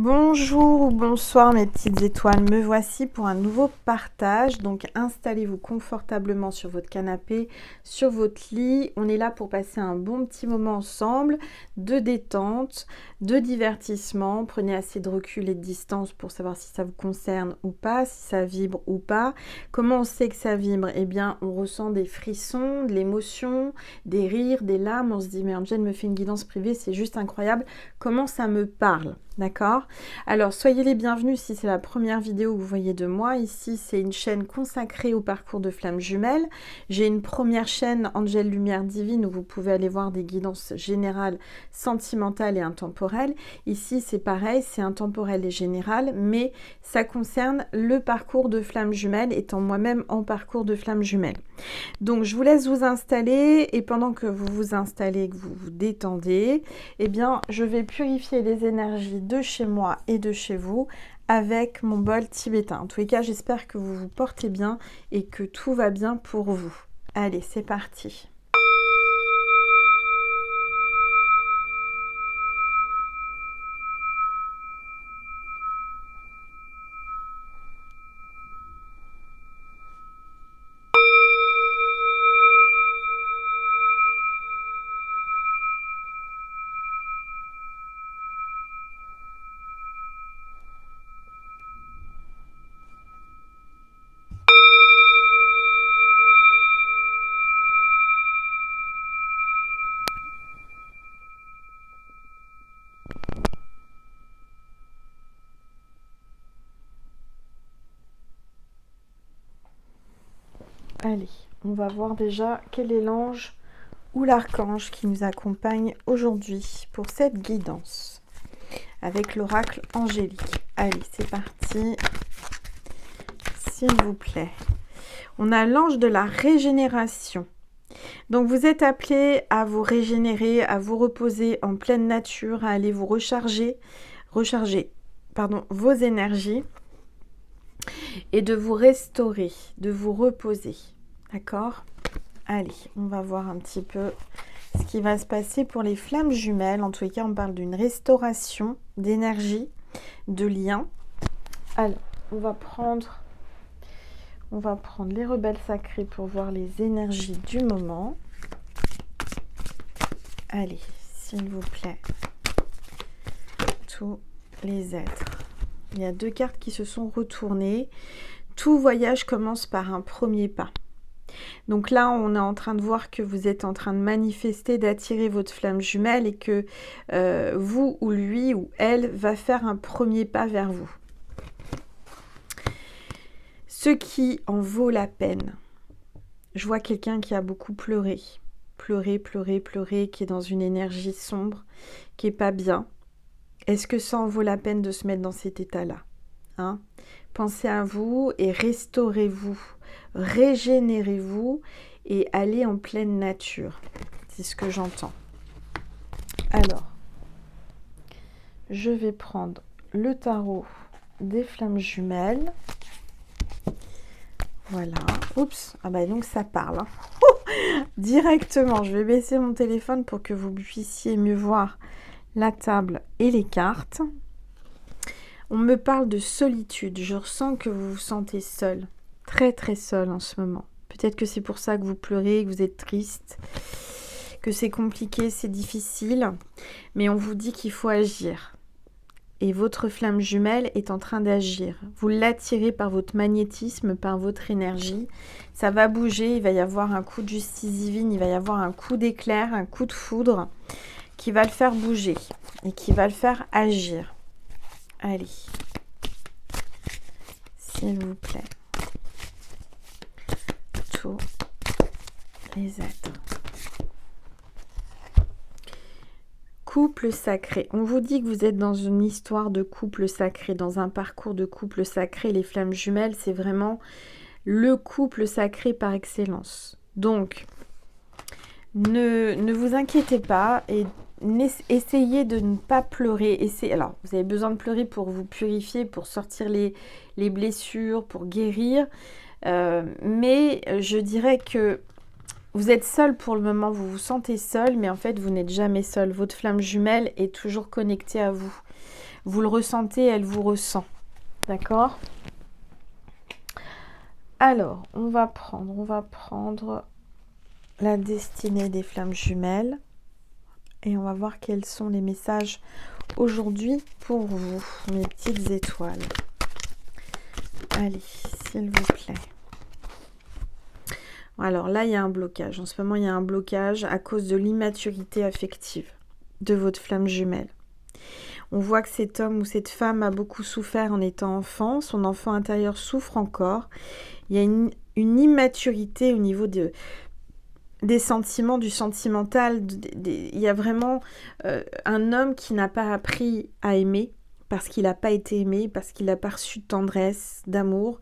Bonjour ou bonsoir mes petites étoiles, me voici pour un nouveau partage. Donc installez-vous confortablement sur votre canapé, sur votre lit. On est là pour passer un bon petit moment ensemble de détente, de divertissement. Prenez assez de recul et de distance pour savoir si ça vous concerne ou pas, si ça vibre ou pas. Comment on sait que ça vibre? Eh bien, on ressent des frissons, de l'émotion, des rires, des larmes. On se dit mais Angel me fait une guidance privée, c'est juste incroyable. Comment ça me parle? D'accord? Alors, soyez les bienvenus si c'est la première vidéo que vous voyez de moi. Ici, c'est une chaîne consacrée au parcours de flammes jumelles. J'ai une première chaîne, Angel Lumière Divine, où vous pouvez aller voir des guidances générales, sentimentales et intemporelles. Ici, c'est pareil, c'est intemporel et général, mais ça concerne le parcours de flammes jumelles, étant moi-même en parcours de flammes jumelles. Donc, je vous laisse vous installer et pendant que vous vous installez, que vous vous détendez, eh bien, je vais purifier les énergies de chez moi et de chez vous avec mon bol tibétain. En tous les cas, j'espère que vous vous portez bien et que tout va bien pour vous. Allez, c'est parti. Allez, on va voir déjà quel est l'ange ou l'archange qui nous accompagne aujourd'hui pour cette guidance avec l'oracle angélique. Allez, c'est parti, s'il vous plaît. On a l'ange de la régénération. Donc vous êtes appelé à vous régénérer, à vous reposer en pleine nature, à aller vous recharger vos énergies et de vous restaurer, de vous reposer. D'accord? Allez, on va voir un petit peu ce qui va se passer pour les flammes jumelles. En tous les cas, on parle d'une restauration d'énergie, de lien. Alors, on va prendre les rebelles sacrés pour voir les énergies du moment. Allez, s'il vous plaît. Tous les êtres. Il y a deux cartes qui se sont retournées. Tout voyage commence par un premier pas. Donc là, on est en train de voir que vous êtes en train de manifester, d'attirer votre flamme jumelle et que vous ou lui ou elle va faire un premier pas vers vous. Ce qui en vaut la peine. Je vois quelqu'un qui a beaucoup pleuré, qui est dans une énergie sombre, qui est pas bien. Est-ce que ça en vaut la peine de se mettre dans cet état-là, hein? Pensez à vous et restaurez-vous, régénérez-vous et allez en pleine nature. C'est ce que j'entends. Alors, je vais prendre le tarot des flammes jumelles. Voilà. Oups. Ah bah donc ça parle. Hein. Directement, je vais baisser mon téléphone pour que vous puissiez mieux voir la table et les cartes. On me parle de solitude. Je ressens que vous vous sentez seul. Très très seul en ce moment. Peut-être que c'est pour ça que vous pleurez, que vous êtes triste, que c'est compliqué, c'est difficile. Mais on vous dit qu'il faut agir. Et votre flamme jumelle est en train d'agir. Vous l'attirez par votre magnétisme, par votre énergie. Ça va bouger, il va y avoir un coup de justice divine, il va y avoir un coup d'éclair, un coup de foudre qui va le faire bouger et qui va le faire agir. Allez, s'il vous plaît. Tous les êtres. Couple sacré. On vous dit que vous êtes dans une histoire de couple sacré, dans un parcours de couple sacré. Les flammes jumelles, c'est vraiment le couple sacré par excellence. Donc, ne vous inquiétez pas et essayez de ne pas pleurer. Alors, vous avez besoin de pleurer pour vous purifier, pour sortir les blessures, pour guérir. Mais je dirais que vous êtes seul pour le moment, vous vous sentez seul, mais en fait, vous n'êtes jamais seul. Votre flamme jumelle est toujours connectée à vous. Vous le ressentez, elle vous ressent. D'accord? Alors, on va prendre la destinée des flammes jumelles. Et on va voir quels sont les messages aujourd'hui pour vous, mes petites étoiles. Allez, s'il vous plaît. Alors là, il y a un blocage. En ce moment, il y a un blocage à cause de l'immaturité affective de votre flamme jumelle. On voit que cet homme ou cette femme a beaucoup souffert en étant enfant. Son enfant intérieur souffre encore. Il y a une immaturité au niveau des sentiments, du sentimental. Il y a vraiment un homme qui n'a pas appris à aimer parce qu'il n'a pas été aimé, parce qu'il n'a pas reçu de tendresse, d'amour.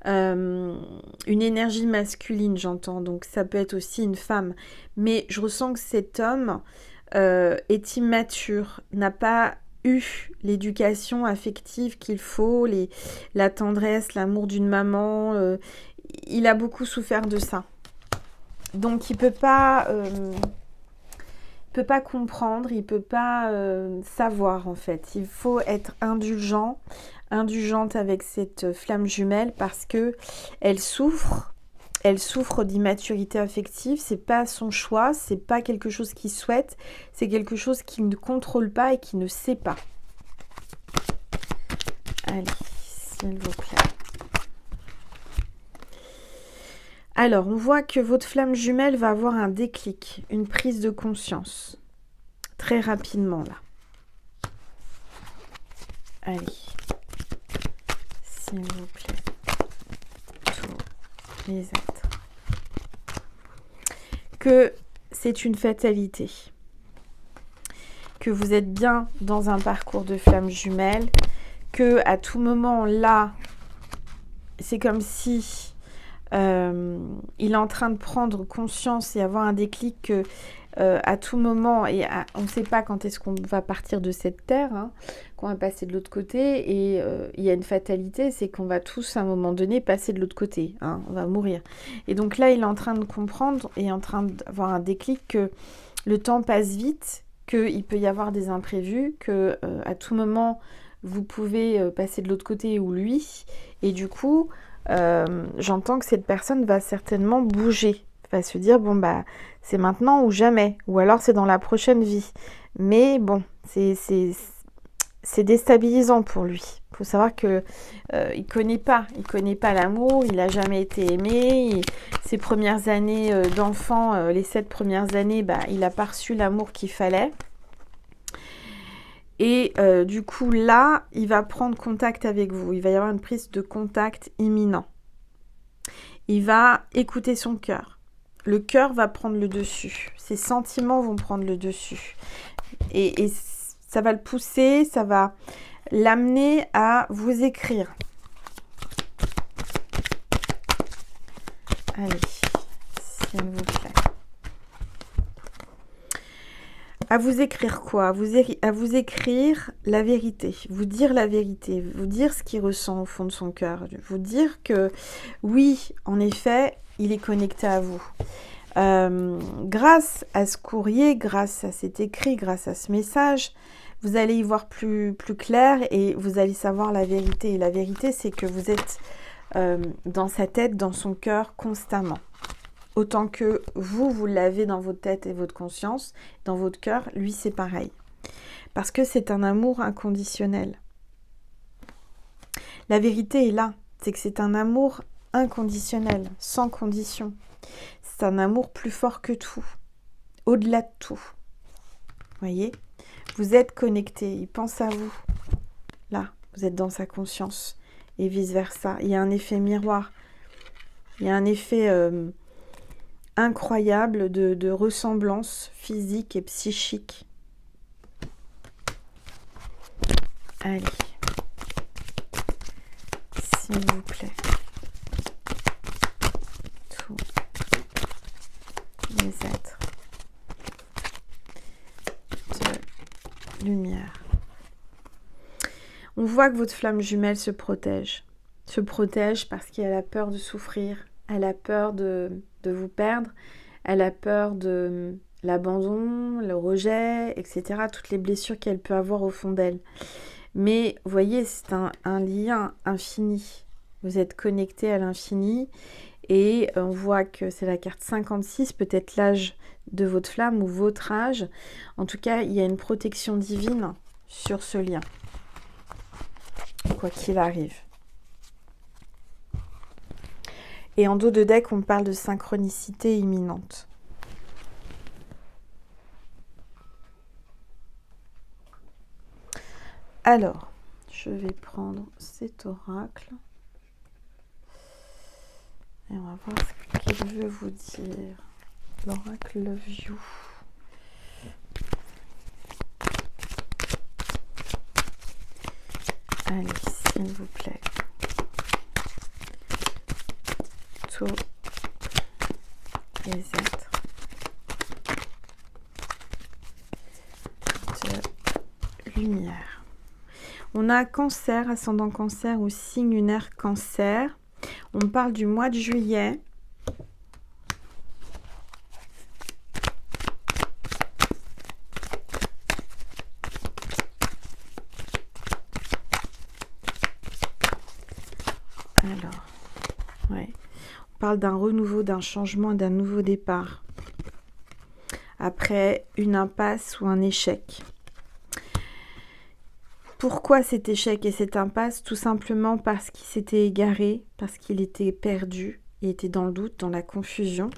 Une énergie masculine, j'entends. Donc ça peut être aussi une femme. Mais je ressens que cet homme est immature, n'a pas eu l'éducation affective qu'il faut, la tendresse, l'amour d'une maman. Il a beaucoup souffert de ça. Donc il peut pas comprendre, il peut pas savoir en fait. Il faut être indulgente avec cette flamme jumelle parce que elle souffre d'immaturité affective. C'est pas son choix, c'est pas quelque chose qu'il souhaite, c'est quelque chose qu'il ne contrôle pas et qu'il ne sait pas. Allez, s'il vous plaît. Alors, on voit que votre flamme jumelle va avoir un déclic, une prise de conscience. Très rapidement, là. Allez. S'il vous plaît. Tous les êtres. Que c'est une fatalité. Que vous êtes bien dans un parcours de flamme jumelle. Que à tout moment, là, c'est comme si... il est en train de prendre conscience et avoir un déclic que à tout moment, on ne sait pas quand est-ce qu'on va partir de cette terre, hein, qu'on va passer de l'autre côté, et il y a une fatalité, c'est qu'on va tous à un moment donné passer de l'autre côté, hein, on va mourir. Et donc là, il est en train de comprendre et en train d'avoir un déclic que le temps passe vite, qu'il peut y avoir des imprévus, que à tout moment, vous pouvez passer de l'autre côté ou lui, et du coup... j'entends que cette personne va certainement bouger, va se dire bon bah c'est maintenant ou jamais, ou alors c'est dans la prochaine vie. Mais bon, c'est déstabilisant pour lui. Il faut savoir que il connaît pas l'amour, il n'a jamais été aimé. Ses premières années d'enfant, les 7 premières années, bah il n'a pas reçu l'amour qu'il fallait. Et du coup, là, il va prendre contact avec vous. Il va y avoir une prise de contact imminent. Il va écouter son cœur. Le cœur va prendre le dessus. Ses sentiments vont prendre le dessus. Et ça va le pousser, ça va l'amener à vous écrire. Allez, s'il vous plaît. À vous écrire quoi? À vous écrire la vérité, vous dire la vérité, vous dire ce qu'il ressent au fond de son cœur, vous dire que oui, en effet, il est connecté à vous. Grâce à ce courrier, grâce à cet écrit, grâce à ce message, vous allez y voir plus clair et vous allez savoir la vérité. Et la vérité, c'est que vous êtes dans sa tête, dans son cœur constamment. Autant que vous l'avez dans votre tête et votre conscience, dans votre cœur, lui c'est pareil. Parce que c'est un amour inconditionnel. La vérité est là, c'est que c'est un amour inconditionnel, sans condition. C'est un amour plus fort que tout, au-delà de tout. Voyez, vous êtes connecté, il pense à vous. Là, vous êtes dans sa conscience et vice-versa. Il y a un effet miroir, il y a un effet... incroyable de ressemblance physique et psychique. Allez, s'il vous plaît. Tous les êtres de lumière. On voit que votre flamme jumelle se protège. Se protège parce qu'elle a peur de souffrir. Elle a peur de vous perdre, elle a peur de l'abandon, le rejet, etc. Toutes les blessures qu'elle peut avoir au fond d'elle. Mais vous voyez, c'est un lien infini. Vous êtes connecté à l'infini. Et on voit que c'est la carte 56, peut-être l'âge de votre flamme ou votre âge. En tout cas, il y a une protection divine sur ce lien, quoi qu'il arrive. Et en dos de deck, on parle de synchronicité imminente. Alors, je vais prendre cet oracle. Et on va voir ce qu'il veut vous dire. L'oracle Love You. Allez, s'il vous plaît. Tous les êtres de lumière. On a Cancer, ascendant Cancer ou signe lunaire Cancer. On parle du mois de juillet. Alors, ouais. On parle d'un renouveau, d'un changement, d'un nouveau départ. Après une impasse ou un échec. Pourquoi cet échec et cette impasse? Tout simplement parce qu'il s'était égaré, parce qu'il était perdu, il était dans le doute, dans la confusion.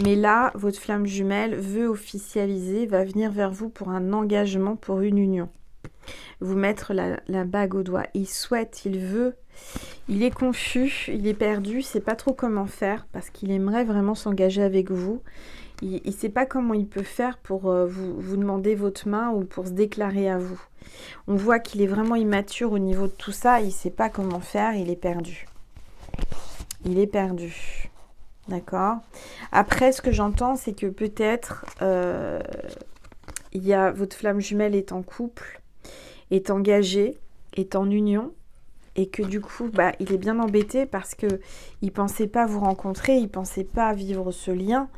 Mais là, votre flamme jumelle veut officialiser, va venir vers vous pour un engagement, pour une union. Vous mettre la bague au doigt. Il souhaite, il veut, il est confus, il est perdu, il ne sait pas trop comment faire parce qu'il aimerait vraiment s'engager avec vous. Il ne sait pas comment il peut faire pour vous demander votre main ou pour se déclarer à vous. On voit qu'il est vraiment immature au niveau de tout ça. Il ne sait pas comment faire. Il est perdu. Il est perdu. D'accord? Après, ce que j'entends, c'est que peut-être votre flamme jumelle est en couple, est engagée, est en union. Et que du coup, il est bien embêté parce qu'il ne pensait pas vous rencontrer. Il ne pensait pas vivre ce lien.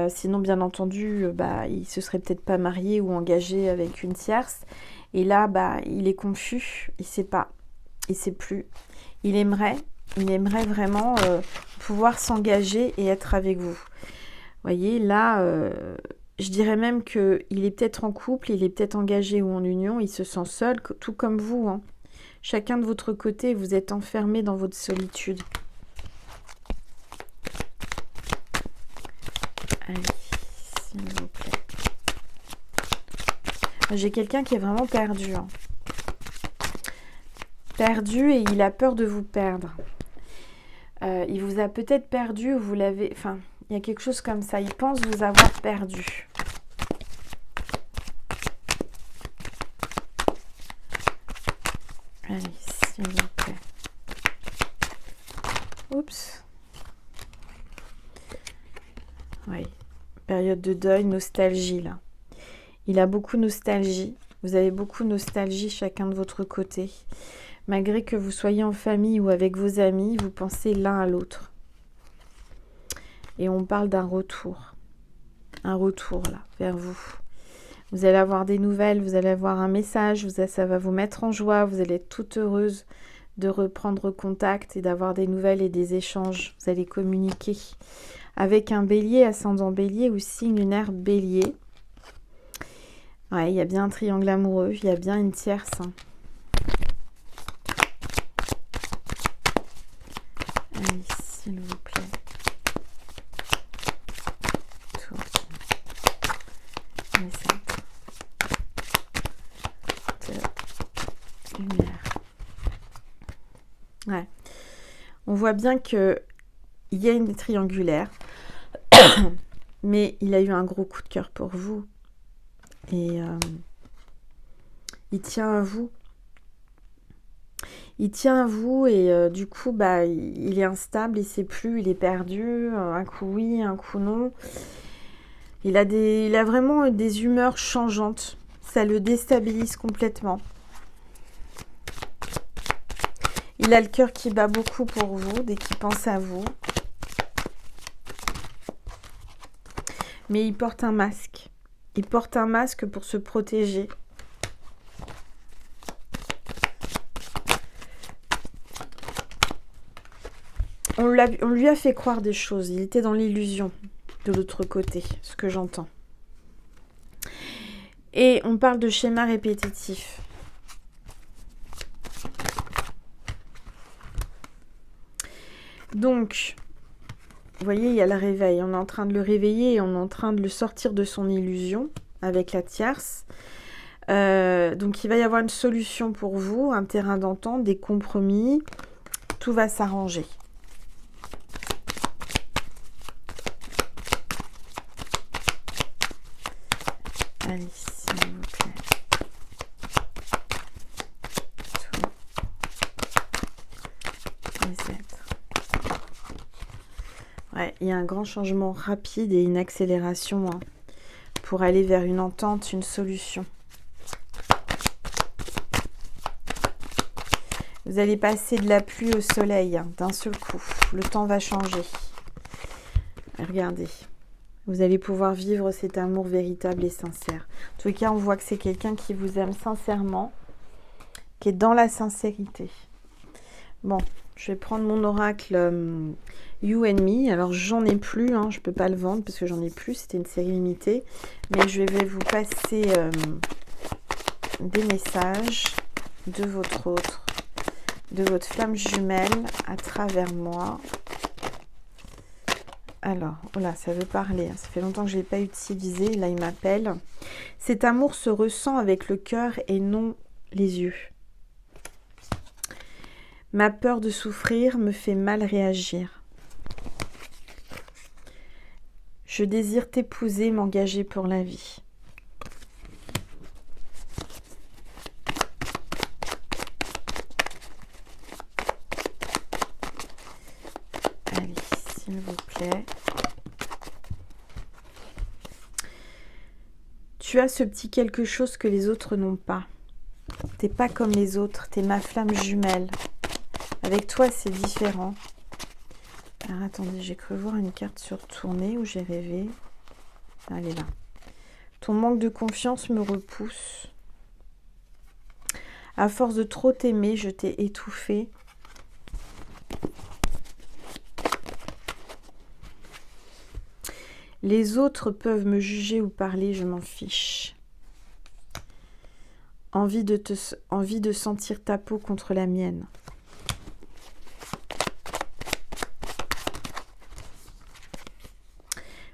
Sinon, bien entendu, il ne se serait peut-être pas marié ou engagé avec une tierce. Et là, il est confus, il ne sait pas, il ne sait plus. Il aimerait vraiment pouvoir s'engager et être avec vous. Vous voyez, là, je dirais même qu'il est peut-être en couple, il est peut-être engagé ou en union, il se sent seul, tout comme vous. Hein. Chacun de votre côté, vous êtes enfermé dans votre solitude. Allez, s'il vous plaît. J'ai quelqu'un qui est vraiment perdu. Hein. Perdu et il a peur de vous perdre. Il vous a peut-être perdu ou vous l'avez... Enfin, il y a quelque chose comme ça. Il pense vous avoir perdu. Allez, s'il vous plaît. Oups. Oui. Période de deuil, nostalgie là. Il a beaucoup de nostalgie. Vous avez beaucoup de nostalgie chacun de votre côté. Malgré que vous soyez en famille ou avec vos amis, vous pensez l'un à l'autre. Et on parle d'un retour. Un retour là, vers vous. Vous allez avoir des nouvelles, vous allez avoir un message, ça va vous mettre en joie, vous allez être toute heureuse de reprendre contact et d'avoir des nouvelles et des échanges. Vous allez communiquer avec un bélier, ascendant bélier ou signe lunaire bélier. Ouais, il y a bien un triangle amoureux, il y a bien une tierce. Hein. Allez, s'il vous plaît. Tout. Les êtres de lumière. Ouais. On voit bien que il y a une triangulaire, mais il a eu un gros coup de cœur pour vous. Et il tient à vous. Il tient à vous et du coup, il est instable, il ne sait plus, il est perdu. Un coup oui, un coup non. Il a vraiment des humeurs changeantes. Ça le déstabilise complètement. Il a le cœur qui bat beaucoup pour vous, dès qu'il pense à vous. Mais il porte un masque. Il porte un masque pour se protéger. on lui a fait croire des choses. Il était dans l'illusion de l'autre côté, ce que j'entends. Et on parle de schéma répétitif. Donc, vous voyez, il y a le réveil. On est en train de le réveiller et on est en train de le sortir de son illusion avec la tierce. Donc, il va y avoir une solution pour vous, un terrain d'entente, des compromis. Tout va s'arranger. Allez, s'il vous plaît. Tous les êtres. Ouais, il y a un grand changement rapide et une accélération pour aller vers une entente, une solution. Vous allez passer de la pluie au soleil d'un seul coup. Le temps va changer. Regardez. Vous allez pouvoir vivre cet amour véritable et sincère. En tout cas, on voit que c'est quelqu'un qui vous aime sincèrement, qui est dans la sincérité. Bon, je vais prendre mon oracle You and Me. Alors, j'en ai plus, je ne peux pas le vendre parce que j'en ai plus. C'était une série limitée. Mais je vais vous passer des messages de votre autre, de votre flamme jumelle à travers moi. Alors, voilà, ça veut parler. Ça fait longtemps que je ne l'ai pas utilisé. Là, il m'appelle. Cet amour se ressent avec le cœur et non les yeux. Ma peur de souffrir me fait mal réagir. Je désire t'épouser, m'engager pour la vie. Allez, s'il vous plaît. Tu as ce petit quelque chose que les autres n'ont pas. T'es pas comme les autres, t'es ma flamme jumelle. Avec toi, c'est différent. Alors, attendez, j'ai cru voir une carte surtournée où j'ai rêvé. Elle est là. Ton manque de confiance me repousse. À force de trop t'aimer, je t'ai étouffé. Les autres peuvent me juger ou parler, je m'en fiche. Envie de sentir ta peau contre la mienne.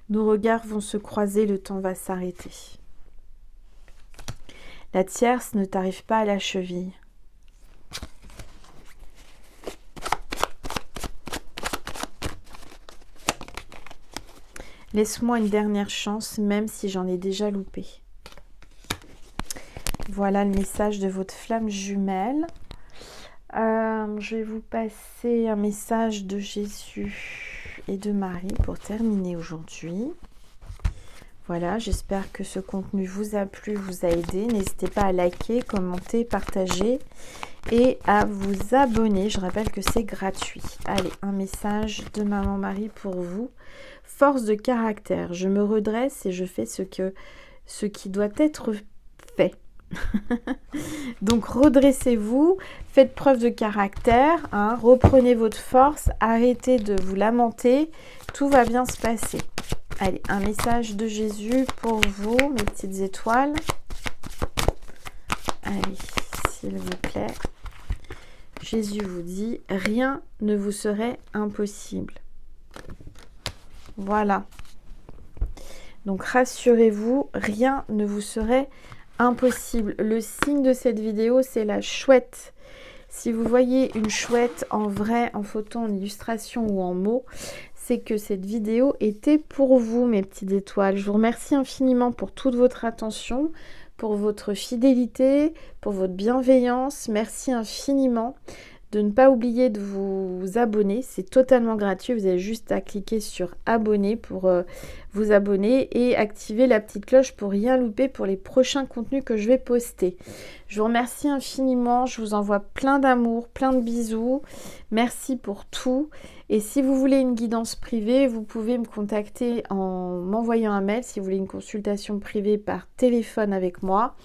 Nos regards vont se croiser, le temps va s'arrêter. La tierce ne t'arrive pas à la cheville. Laisse-moi une dernière chance, même si j'en ai déjà loupé. Voilà le message de votre flamme jumelle. Je vais vous passer un message de Jésus et de Marie pour terminer aujourd'hui. Voilà, j'espère que ce contenu vous a plu, vous a aidé. N'hésitez pas à liker, commenter, partager et à vous abonner. Je rappelle que c'est gratuit. Allez, un message de Maman Marie pour vous. Force de caractère. Je me redresse et je fais ce qui doit être fait. Donc redressez-vous, faites preuve de caractère, reprenez votre force, arrêtez de vous lamenter, tout va bien se passer. Allez, un message de Jésus pour vous, mes petites étoiles. Allez, s'il vous plaît. Jésus vous dit, rien ne vous serait impossible. Voilà. Donc rassurez-vous, rien ne vous serait impossible. Le signe de cette vidéo, c'est la chouette. Si vous voyez une chouette en vrai, en photo, en illustration ou en mots, c'est que cette vidéo était pour vous, mes petites étoiles. Je vous remercie infiniment pour toute votre attention, pour votre fidélité, pour votre bienveillance. Merci infiniment. De ne pas oublier de vous abonner, c'est totalement gratuit, vous avez juste à cliquer sur abonner pour vous abonner et activer la petite cloche pour rien louper pour les prochains contenus que je vais poster. Je vous remercie infiniment, je vous envoie plein d'amour, plein de bisous, merci pour tout et si vous voulez une guidance privée, vous pouvez me contacter en m'envoyant un mail si vous voulez une consultation privée par téléphone avec moi.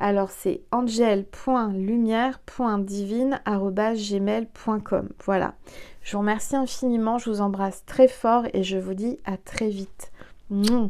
Alors c'est angel.lumière.divine@gmail.com. Voilà. Je vous remercie infiniment, je vous embrasse très fort et je vous dis à très vite. Mouah.